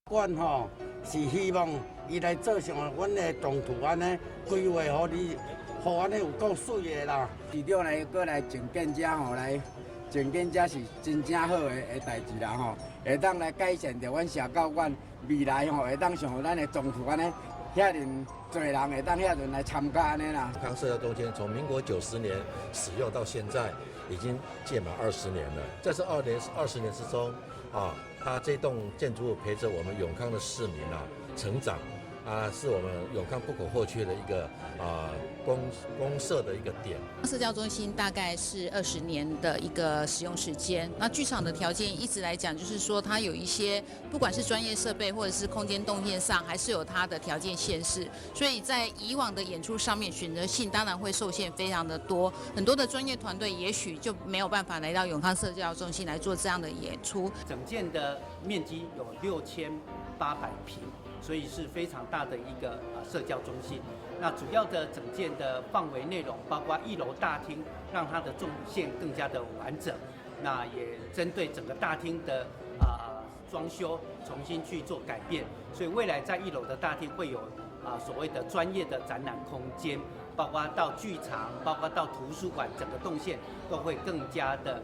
阮是希望伊来做上阮的动图安尼规划，互安尼有够水的啦。市长来过来种建遮来种建遮是真正好的代志啦会当来改善着阮社教馆未来会当上咱的动图安尼，遐尼多人会当遐阵来参加安尼啦。永康社交中心从民国90年使用到现在，已经届满20年了。在这20年之中它这栋建筑物陪着我们永康的市民成长是我们永康不可或缺的一个公社的一个点。社交中心大概是20年的一个使用时间。那剧场的条件一直来讲，就是说它有一些不管是专业设备或者是空间动线上，还是有它的条件限制。所以在以往的演出上面，选择性当然会受限非常的多。很多的专业团队也许就没有办法来到永康社交中心来做这样的演出。整件的面积有6800平。所以是非常大的一个社交中心。那主要的整件的范围内容，包括1楼大厅，让它的纵线更加的完整。那也针对整个大厅的装修重新去做改变。所以未来在1楼的大厅会有所谓的专业的展览空间，包括到剧场，包括到图书馆，整个动线都会更加的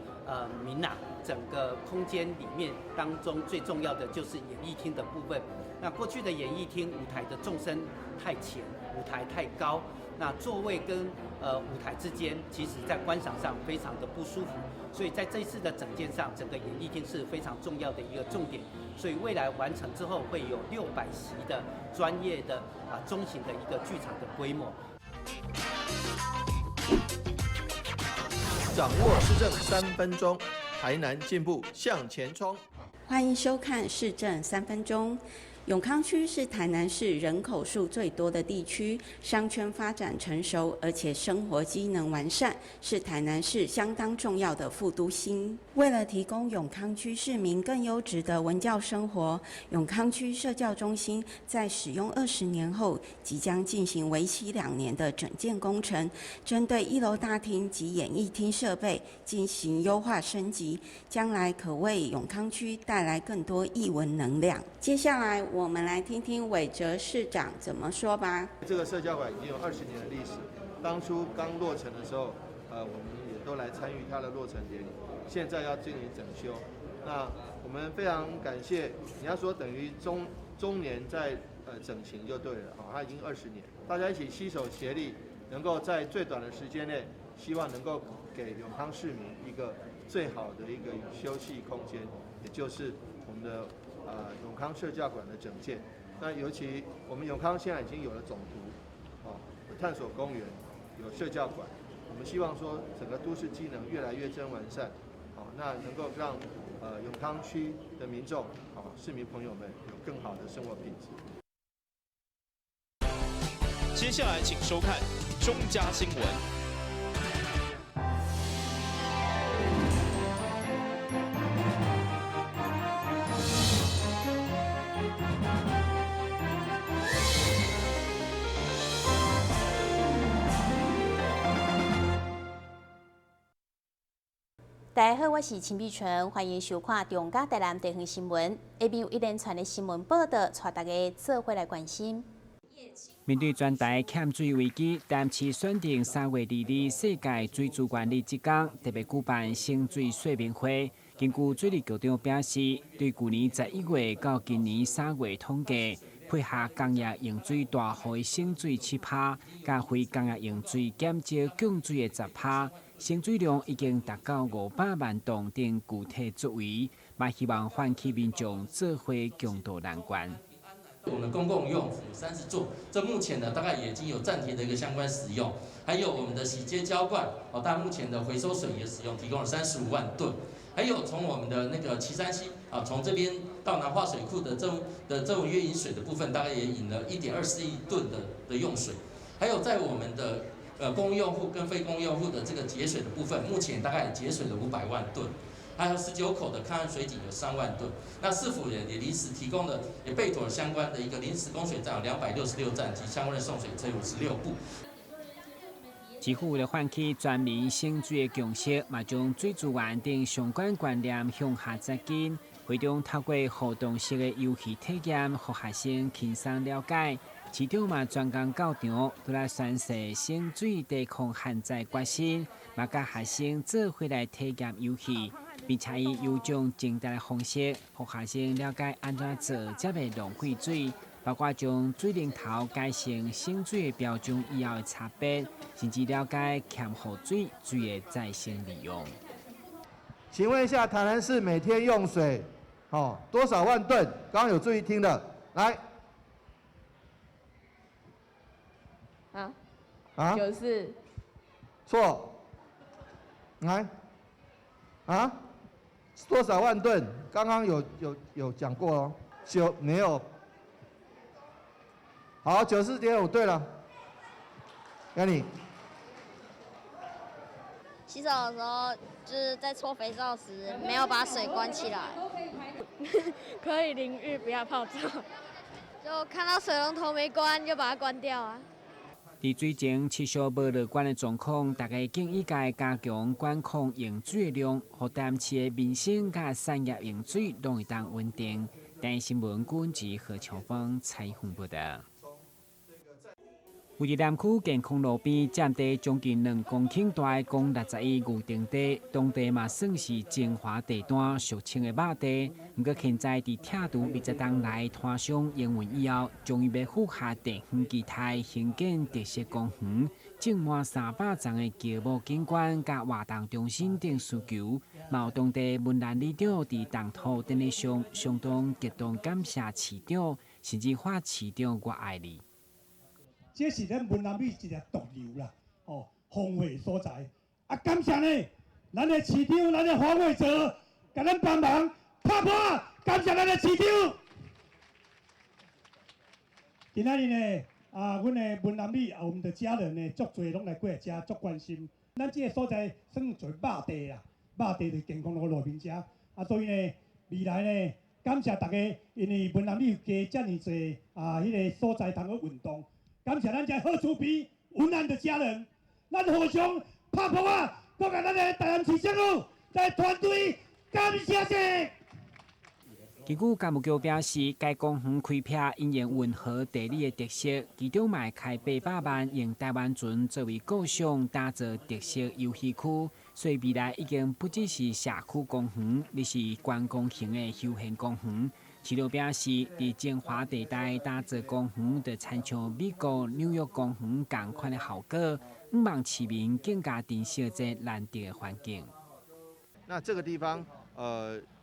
明朗。整个空间里面当中最重要的就是演艺厅的部分。那过去的演艺厅舞台的纵深太浅，舞台太高，那座位跟舞台之间，其实在观赏上非常的不舒服。所以在这一次的整件上，整个演艺厅是非常重要的一个重点。所以未来完成之后，会有600席的专业的中型的一个剧场的规模。掌握市政3分钟，台南进步向前冲。欢迎收看市政3分钟。永康区是台南市人口数最多的地区，商圈发展成熟，而且生活机能完善，是台南市相当重要的副都心。为了提供永康区市民更优质的文教生活，永康区社教中心在使用20年后，即将进行为期2年的整建工程，针对1楼大厅及演艺厅设备进行优化升级，将来可为永康区带来更多艺文能量。接下来我们来听听韦哲市长怎么说吧。这个社教馆已经有20年的历史，当初刚落成的时候，我们也都来参与它的落成典礼。现在要进行整修，那我们非常感谢。你要说等于中年在整形就对了，它已经20年，大家一起携手协力，能够在最短的时间内，希望能够给永康市民一个最好的一个休憩空间，也就是我们的永康社教馆的整建。那尤其我们永康现在已经有了总图，有探索公园，有社教馆。我们希望说整个都市机能越来越臻完善，那能够让永康区的民众，市民朋友们有更好的生活品质。接下来请收看中嘉新闻。大家好，我是秦碧纯，欢迎收看中嘉台南地方新闻。下面有一连串的新闻报道，带大家做伙来关心。面对全台欠水危机，淡市选定3月2日世界水资源日这天，特别举办省水说明会。根据水利局长表示，对去年11月到今年3月统计，配合工业用水大户的省水7%，加非工业用水减少供水的10%。省水量已经达到500万吨等具体作为，嘛希望唤起民众做伙共度难关。我们公共用有30座，这目前呢大概已经有暂停的一个相关使用，还有我们的洗街浇灌，但目前的回收水也使用提供了35万吨，还有从我们的那个旗山溪从这边到南化水库的这种约引水的部分，大概也引了1.24亿吨的用水，还有在我们的公用户跟非公用户的这个节水的部分，目前大概节水了500万吨，还有19口的抗旱水井有3万吨。那市府也临时提供了，也备妥了相关的一个临时供水站有266站及相关的送水车56部。市府为了唤起全民省水的共识，嘛将水资源等相关观念向下扎根。会中透过互动式的游戏体验，让学生轻松了解。市长嘛专工到场，都来宣示省水抵抗旱灾决心，嘛甲学生做伙来体验游戏，并且以有种正确的方式，让学生了解安怎做才袂浪费水，包括将水龙头改成省水的标准以后的差别，甚至了解欠雨水水的再生利用。请问一下，台南市每天用水多少万吨？刚刚有注意听的，来。94。错。来。多少万吨？刚刚有讲过哦。没有。好，94.5对了。那你。洗手的时候就是在搓肥皂时没有把水关起来。可以淋浴，不要泡澡。就看到水龙头没关，就把它关掉啊。伫水情持续无乐观的状况，大家建议加强管控用水的量，互淡市的民生甲产业用水拢会当稳定。台新闻管及何乔峰采访报道。位于南区健康路边占地将近2公顷大的共60亿预定地，当地嘛算是精华地段，俗称的肉地。不过现在伫拆除20栋内摊商营运以后，终于要复下地园基态，兴建特色公园，种满300丛的乔木景观甲活动中心等需求。嘛有当地文兰里长伫动土典礼上相当激动，感谢市长，甚至发市长我爱你。这是咱文南美一个毒瘤啦，风化所在。感谢呢，咱的市长，咱的黄伟哲，甲咱帮忙拍破，感谢咱的市长。今仔日呢，阮的文南美我们的家人呢，足侪拢来过来遮，足关心。咱这个所在算做肉地啦，肉地就健康路面遮，所以呢，未来呢，感谢大家，因为文南美加遮尔侪迄个所在通去运动。感谢咱遮好厝边文安的家人，咱互相拍破啊！搁甲咱的台南市政府在团队感谢者。根据干部局表示，该公园开辟因应温和地理的特色，其中卖开800万用台湾船作为构想，打造特色游戏区。所以未来已经不只是社区公园，而是观光型的休闲公园。市长表示，伫精华地带打造公园，就参像美国纽约公园同款的效果，希望市民更加珍惜这难得的环境。那这个地方，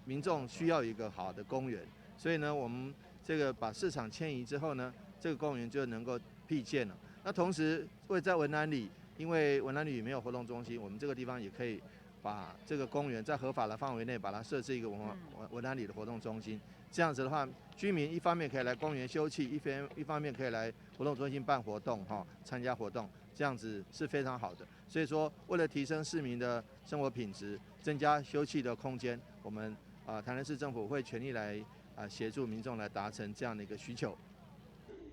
民众需要一个好的公园，所以呢，我们这个把市场迁移之后呢，这个公园就能够辟建了。那同时，位在文南里，因为文南里没有活动中心，我们这个地方也可以把这个公园在合法的范围内，把它设置一个文南里的活动中心。这样子的话，居民一方面可以来公园休憩，一方面可以来活动中心办活动，参加活动，这样子是非常好的。所以说，为了提升市民的生活品质，增加休憩的空间，我们台南市政府会全力来协助民众来达成这样的一个需求。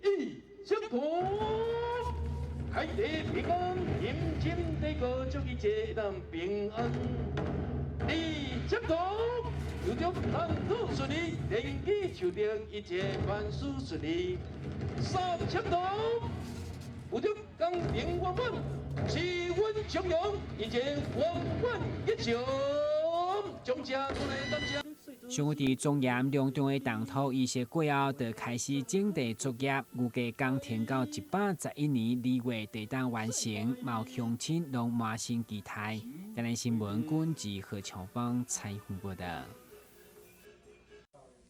一生图，开地平安，迎亲这个祝一切能平安。二生图。有着谈吐顺利，连起树定，一切万事顺利。3签头，有着工程圆满，气温汹涌，一切圆满一场。中正过来感谢。上午伫中盐两中的动土仪式过后，就开始整地作业，预计工程到111年2月就当完成，毛乡亲拢满心期待。台南新闻管制何乔芳采访报道。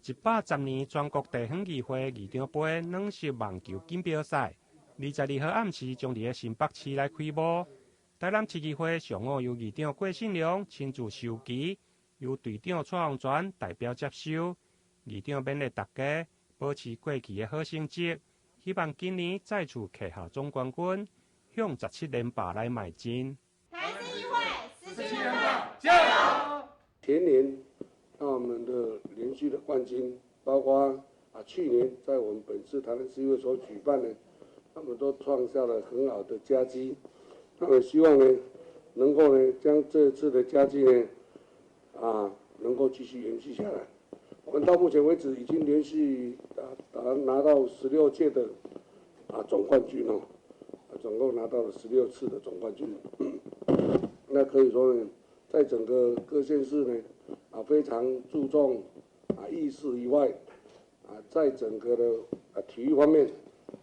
110年全国地方议会议长杯软式网球锦标赛，22号暗时将伫新北市来开幕。台南市议会上午由议长郭信良亲自授旗，由队长蔡宏全代表接收。议长勉励大家保持过去的好成绩，希望今年再次拿下总冠军，向17连霸来迈进。台市议会17连霸，加油！前年我们的连续的冠军，包括去年在我们本市台南市议会所举办的，他们都创下了很好的佳绩。那么希望呢，能够呢将这次的佳绩呢，能够继续延续下来。我们到目前为止已经连续拿到16届的总冠军哦，总共拿到了16次的总冠军。那可以说呢，在整个各县市呢非常注重意识以外在整个的体育方面，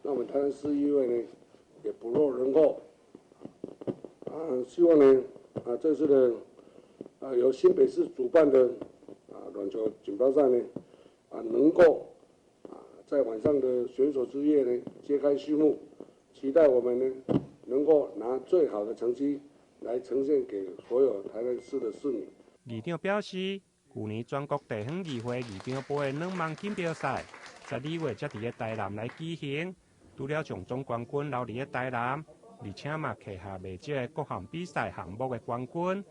那我们台南市议会呢也不落人后希望呢这次的由新北市主办的软球锦标赛呢能够在晚上的选手之夜呢揭开序幕，期待我们呢能够拿最好的成绩来呈现给所有台南市的市民。议长表示，去年全国地方议会议长杯的2万锦标赛，12月才伫个台南来举行。除了将总冠军留伫个台南，而且嘛旗下未少个各项比赛项目的冠军。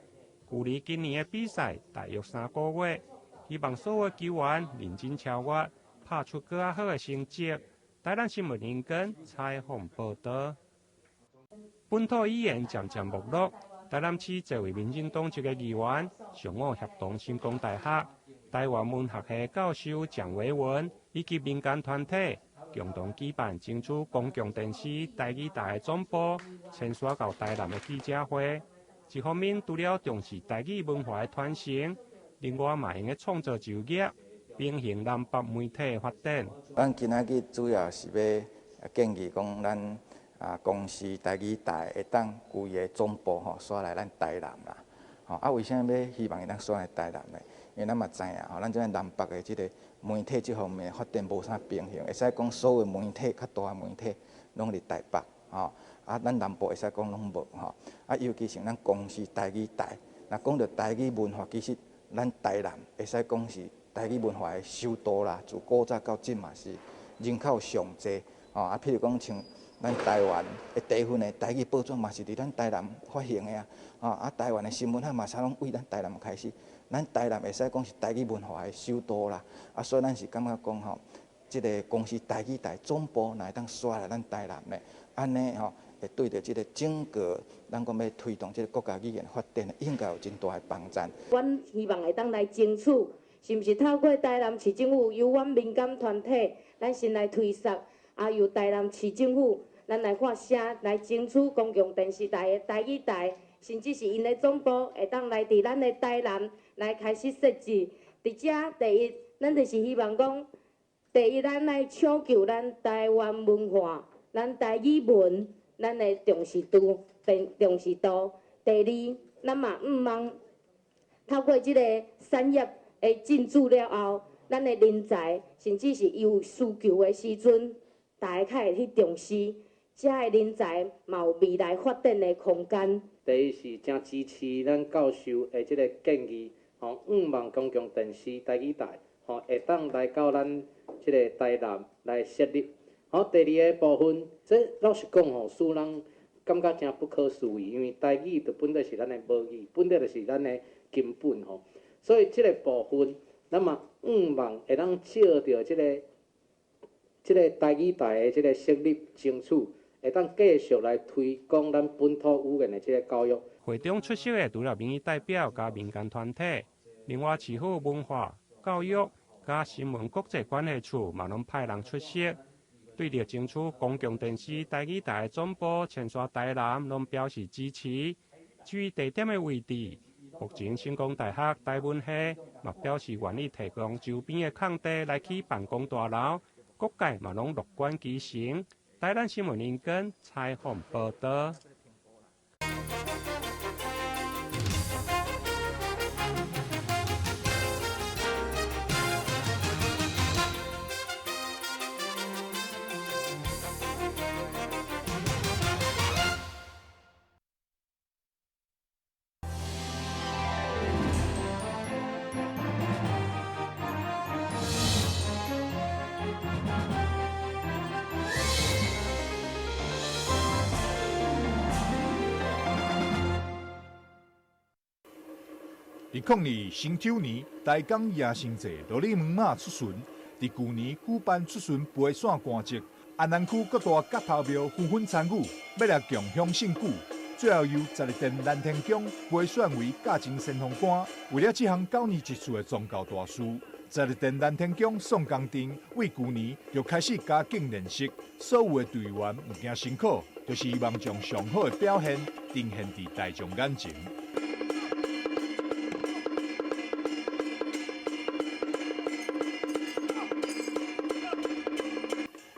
距离今年的比赛大约3个月，希望所有球员认真超越，拍出更加好的成绩。台南新闻引根采访报道。本土语言渐渐没落。台南市这位民进党籍的议员，上午协同成功大学、台湾文学系教授蒋维文以及民间团体，共同举办争取公共电视台语台的总部迁徙到台南的记者会。一方面，除了重视台语文化的传承，另外嘛用个创造就业，并行南北媒体的发展。咱今仔日主要是要建议讲咱。公司台语台会当规个总部刷来咱台南啦，为啥要希望伊当刷来台南呢？因为咱嘛知影咱这南北的这个媒体这方面发展无啥平衡，会使讲所有媒体较大的媒体拢伫台北，咱南部会使讲拢无尤其是咱公司台语台，若讲到台语文化，其实咱台南会使讲是台语文化的首都啦，自古早到今嘛是人口上济，譬如讲像。咱台湾的地份的台语报纸嘛是伫咱台南发行的台湾的新闻嘛是拢为咱台南开始，咱台南会使讲是台语文化的首都啦，所以咱是感觉讲即个公司台语台总部若会当刷来咱台南呢，安尼会对着即个整个咱讲要推动即个国家语言发展，应该有真大的帮助。阮希望会当来争取，是毋是透过台南市政府由阮民间团体，咱先来推测，由台南市政府。咱来发声，来争取公共电视台的台语台，甚至是因的总部会当来伫咱的台南来开始设置。伫遮第一，咱就是希望讲，第一咱来抢救咱台湾文化，咱台语文，咱的重视度。第二，咱嘛毋望透过即个产业的进驻了后，咱的人才，甚至是有需求的时阵，大家较会去重视。遮的人才嘛有未来发展的空间。第一是真支持咱教授的即个建议，5万公共电视台语台，会当来到咱即个台南来设立。第二个部分，这老实讲使人感觉真不可思议，因为台语就本来是咱的母语，本来就是咱的根本所以即个部分，咱嘛5万会当借着即个台语台的即个设立争取。会当继续来推广咱本土语言的这个教育。会中出席的除了民意代表加民间团体，另外市府文化、教育加新闻国际关系处嘛拢派人出席。对着争取公共电视台语台的总部迁徙台南，拢表示支持。至于地点的位置，目前成功大学台文系嘛表示愿意提供周边的空地来起办公大楼，各界嘛拢乐观其成。台南新闻引根采访报道。2020辛丑年，台港野生节罗里门马出巡，伫去年举办出巡陪线观节，安南区各大角头庙纷纷参与，要来共享盛举。最后由12殿南天宫陪选为驾前先锋官，为了这项9年一次的宗教大事，在日电蓝天宫宋江镇为去年就开始加紧练习，所有的队员唔惊辛苦，就是希望将上好的表现呈现伫大众眼前。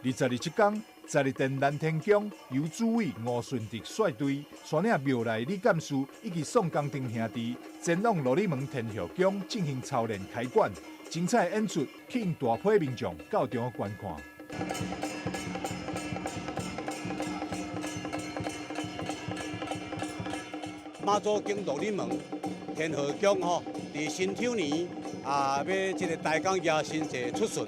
22这天，在日电蓝天宫由主委吴顺德率队，率领庙内李干事以及宋江镇兄弟前往罗里门天后宫进行操练开馆。精彩演出吸引大批民众到场观看。妈祖经罗里门天后宫吼，伫新丑年要这个大港夜神节出巡。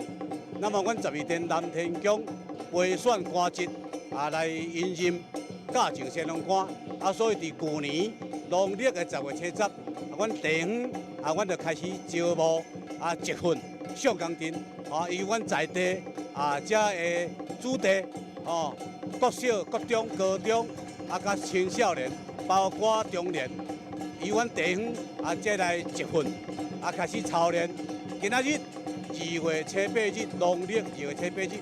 那么，阮12殿南天宫陪选官职来迎任嘉靖先龙官，所以伫去年农历的10月初10，阮地方阮就开始招募集训上江镇，由阮在地这的子弟国小、国中、高中甲青少年，包括中年，由阮地方这来集训开始操练。今仔日2月初8日，农历2月初8日，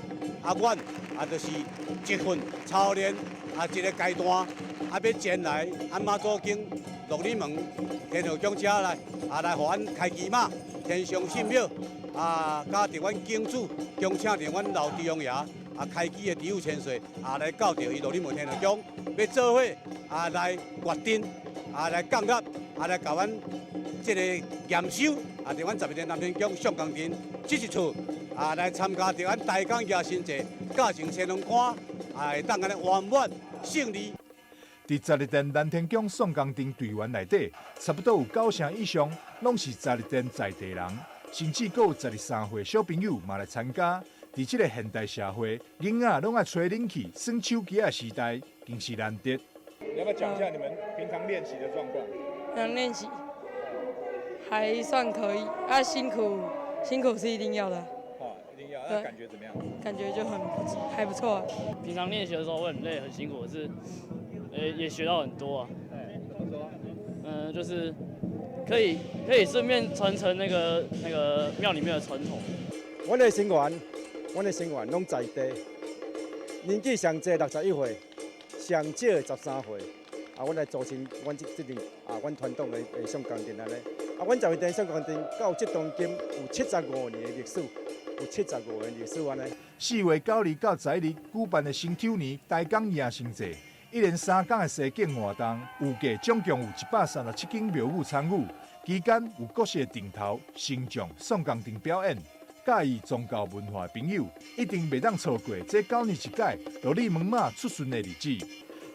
阮就是集训操练一个阶段，要前来妈祖经罗里门天后宫遮来互阮开基马天上神庙加伫阮经主恭请伫阮老弟王爷开基的第5千岁来到着伊罗里门天后宫，要做伙来决定来降压来甲阮这个验收伫阮12殿南天宫上江镇这一处来参加着阮大港夜神节嘉靖先龙官会当安尼圆满胜利。伫12殿蓝天宫宋江镇队员内底，差不多有9成以上拢是12殿在地人，甚至还有12、13岁小朋友嘛来参加。伫这个现代社会，囡仔拢爱吹冷气、耍手机的时代，更是难得。你要不要讲一下你们平常练习的状况？平常练习还算可以，辛苦是一定要的。一定要。那感觉怎么样？感觉就还不错。平常练习的时候会很累、很辛苦，可是也学到很多啊。怎么说？就是可以顺便传承那个庙里面的传统。阮的成员拢在地，年纪上济61岁，上少13岁。阮来组成阮这阵阮传统的上江镇安尼。阮12殿上江镇到这当今有75年的历史，安尼。4月9日到11日举办的新丑年大港夜神节，一连3天的西景活动，预计总共有137间庙宇参与，期间有各式顶头、神将、宋江镇表演。介意宗教文化的朋友，一定袂当错过这9年一届罗里门马出巡的日子。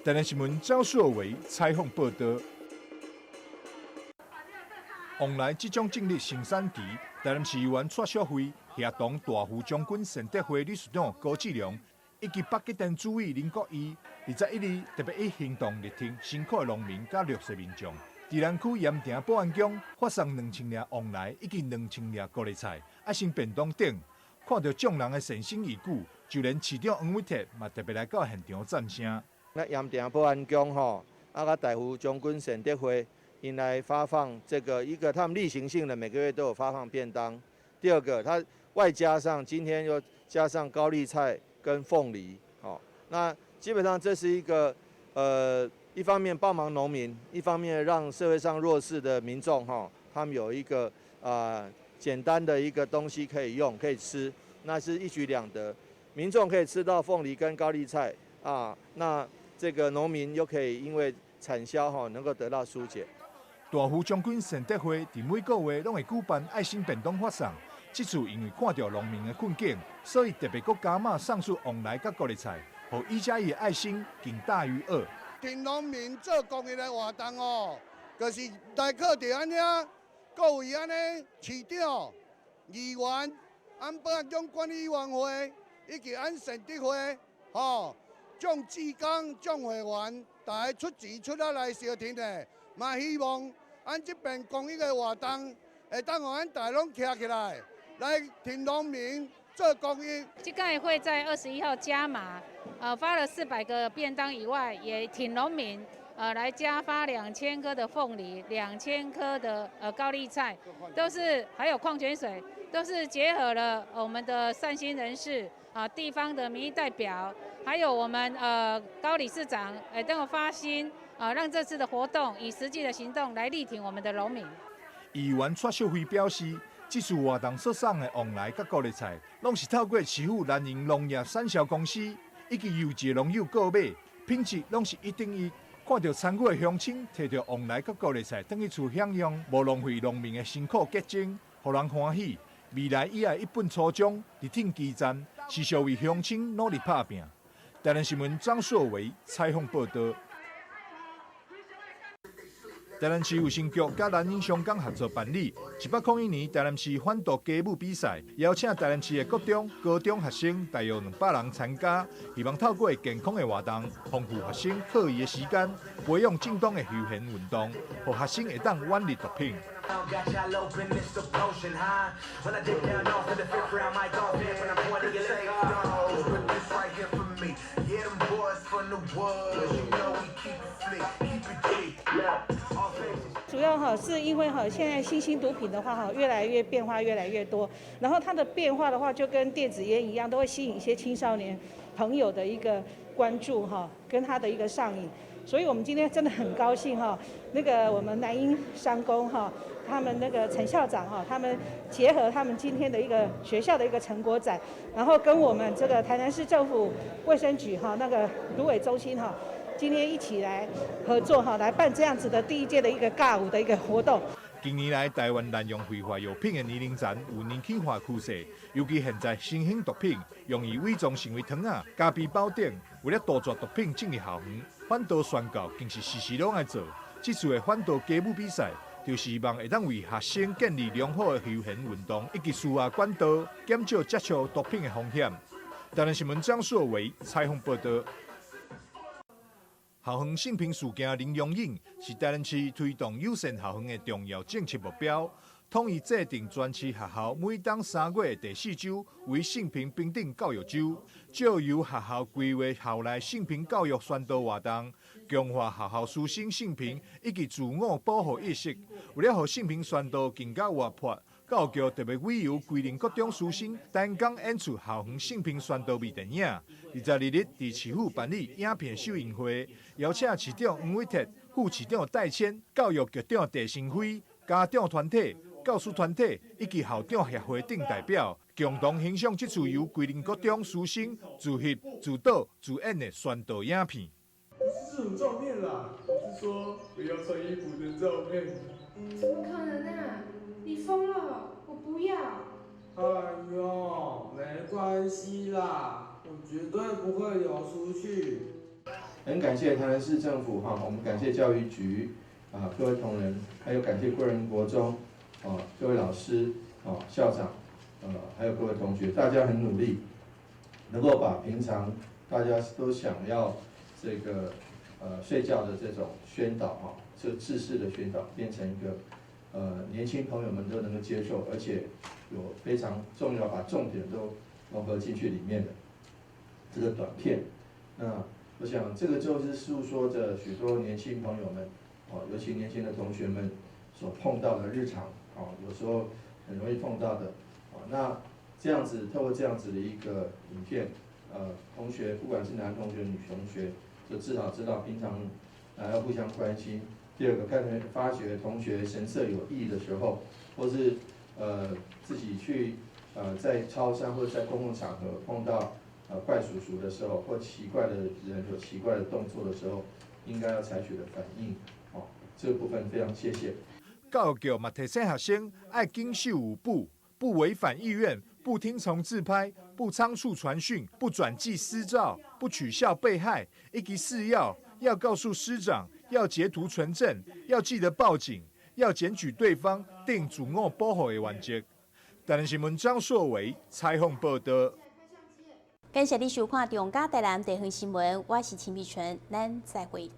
台南新闻赵硕伟采访报道。往来即将进入生产期，台南市议员蔡小辉协同大湖将军善德会理事长高志良以及北极镇主委林国义，21日特别以行动力挺辛苦的农民甲弱势民众。宜兰区盐埕保安宫发送2000粒旺来以及2000粒高丽菜、爱心便当等。看到众人的善心义举，就连市长黄伟哲嘛特别来到现场赞声。那盐埕保安宫甲大湖将军善德会，因来发放这个一个他们例行性的每个月都有发放便当。第二个，它外加上今天又加上高丽菜跟凤梨，那基本上这是一个一方面帮忙农民，一方面让社会上弱势的民众他们有一个简单的一个东西可以用可以吃，那是一举两得，民众可以吃到凤梨跟高丽菜那这个农民又可以因为产销能够得到疏解。大湖将军善德会伫每个月拢会举办爱心便当发送，这次因为看到农民的困境，所以特别搁加码送出旺来甲高丽菜，互1+1的爱心更大于2。挺农民做公益的活动就是来靠着安遐各位安尼市长、议员、保安宫管理委员会以及善德会众志工、众会员，大家出钱出来相挺的，嘛希望这边公益的活动会当互大家拢站起来，来挺农民做公益。这个会在21号加码。发了400个便当以外，也挺农民，来加发2000颗的凤梨，2000颗的高丽菜，都是还有矿泉水，都是结合了我们的善心人士啊、地方的民意代表，还有我们高理事长都有发心啊，让这次的活动以实际的行动来力挺我们的农民。议员蔡秀惠表示，这次活动所送的往来甲高丽菜，拢是透过市府蓝营农业产销公司以及邮寄农友购买，品质拢是一等一。看到参与的乡亲摕着往来甲高丽菜，返去厝享用，无浪费农民的辛苦结晶，互人欢喜。未来伊也一本初衷，力挺基层，持续为乡亲努力打拼。台南新闻张硕维采访报道。台南市卫生局甲南英商港合作办理101年台南市反毒歌舞比赛，邀请台南市的国中、高中学生大约200人参加，希望透过健康的活动，丰富学生课余的时间，培养正当的休闲运动，让学生会当远离毒品。主要是因为现在新兴毒品的话越来越变化越来越多，然后它的变化的话就跟电子烟一样，都会吸引一些青少年朋友的一个关注跟他的一个上瘾。所以我们今天真的很高兴那个我们南英商工他们那个陈校长他们结合他们今天的一个学校的一个成果展，然后跟我们这个台南市政府卫生局那个芦苇中心今天一起来合作来办这样子的第一届的一个尬舞的一个活动。近年来，台湾滥用非法药品的年龄层有年轻化趋势，尤其现在新兴毒品容易伪装成为糖仔、加皮包顶，为了杜绝毒品进入校园，反毒宣教更是时时拢爱做。这次的反毒歌舞比赛，就是希望会当为学生建立良好的休闲运动以及舒压管道，减少接触毒品的风险。台南新闻张硕维采访报道。校园性平事件零容忍是台南市推动友善校园的重要政策目标。统一制定专区学校每当3月第4周为性平平等教育周，就由学校规划校内性平教育宣导活动，强化学校师生性平以及自我保护意识。为了让性平宣导更加活泼，教育局特别委由规定各中师生单讲演出校园性平宣导微电影。22日伫市府办理影片首映会，邀请市长黄伟哲、副市长戴谦、教育局长陈升辉、家长团体、教师团体以及校长协会等代表，共同欣赏这次由规定各中师生自翕、自导、自演的宣导影片。不是这种照片啦，我是说不要穿衣服的照片。怎么可能啊？你疯了！我不要。哎呦，没关系啦，我绝对不会流出去。很感谢台南市政府我们感谢教育局各位同仁，还有感谢贵人国中各位老师校长还有各位同学，大家很努力，能够把平常大家都想要这个睡觉的这种宣导这制式的宣导，变成一个年轻朋友们都能够接受，而且有非常重要把重点都融合进去里面的这个短片。那我想这个就是诉说着许多年轻朋友们尤其年轻的同学们所碰到的日常有时候很容易碰到的那这样子透过这样子的一个影片同学不管是男同学女同学就至少知道平常要互相关心。第二个，发觉同学神色有异的时候，或是自己去在超商或者在公共场合碰到怪叔叔的时候，或奇怪的人有奇怪的动作的时候，应该要采取的反应这个部分非常谢谢。教育局嘛提醒学生爱谨守五不：不违反意愿，不听从自拍，不仓促传讯，不转寄私照，不取笑被害，以及4要告诉师长，要截图存证，要记得报警，要检举对方，定自我保护的原则。台南新闻张硕维采访报道。感谢你收看《中嘉台南地方新闻》，我是陈碧纯，咱再会。